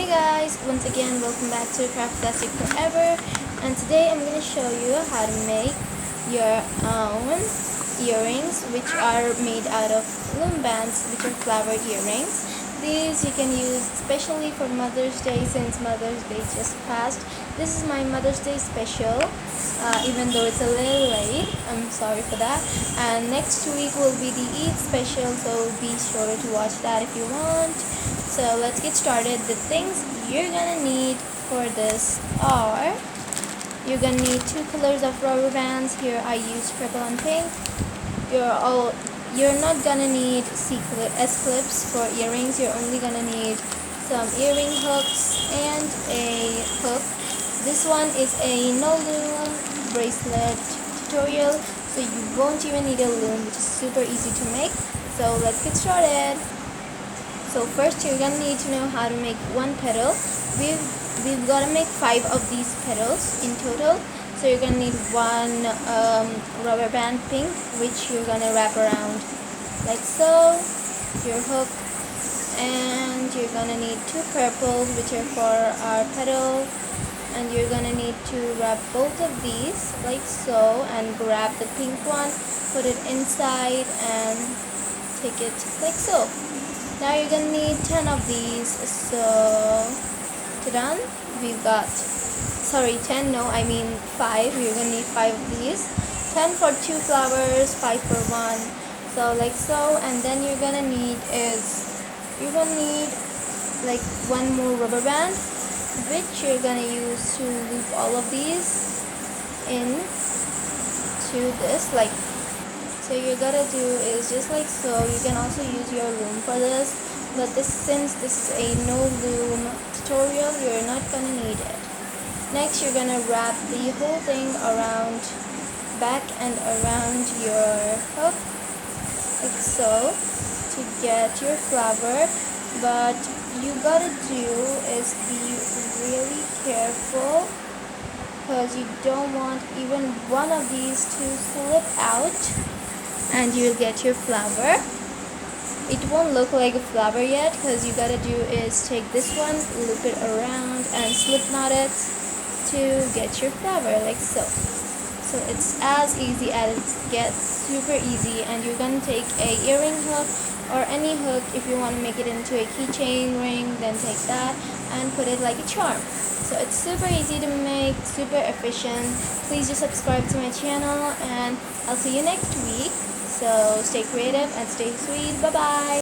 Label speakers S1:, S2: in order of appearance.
S1: Hey guys, once again welcome back to Craft Plastic Forever, and today I'm going to show you how to make your own earrings, which are made out of loom bands, which are flower earrings. These you can use especially for Mother's Day, since Mother's Day just passed. This is my Mother's Day special, even though it's a little late. I'm sorry for that. And next week will be the Eid special, so be sure to watch that if you want. So let's get started. The things you're gonna need for this are, you're gonna need two colors of rubber bands. Here I used purple and pink. You're not gonna need S-clips for earrings. You're only gonna need some earring hooks and a hook. This one is a no loom bracelet tutorial, so you won't even need a loom, which is super easy to make. So let's get started. So first you're gonna need to know how to make one petal. We've got to make 5 of these petals in total. So you're gonna need one rubber band pink, which you're gonna wrap around like so, your hook, and you're gonna need 2 purples, which are for our petal, and you're gonna need to wrap both of these like so, and grab the pink one, put it inside, and take it like so. Now you're gonna need 10 of these, so ta-da, we've got, sorry, 10, no, I mean 5. You're gonna need 5 of these, 10 for 2 flowers, 5 for 1, so like so. And then you're gonna need like 1 more rubber band, which you're gonna use to loop all of these in to this, like so. You're gonna do is just like so. You can also use your loom for this, but since this is a no loom tutorial, you're not gonna need it. Next, you're gonna wrap the whole thing around back and around your hook like so to get your flower. But you gotta do is be really careful, because you don't want even one of these to slip out and you'll get your flower. It won't look like a flower yet, because you gotta do is take this one, loop it around, and slip knot it to get your flower like so. So it's as easy as it gets, super easy. And you're gonna take a earring hook or any hook. If you want to make it into a keychain ring, then take that and put it like a charm. So it's super easy to make, super efficient. Please just subscribe to my channel, and I'll see you next week. So stay creative and stay sweet. Bye bye.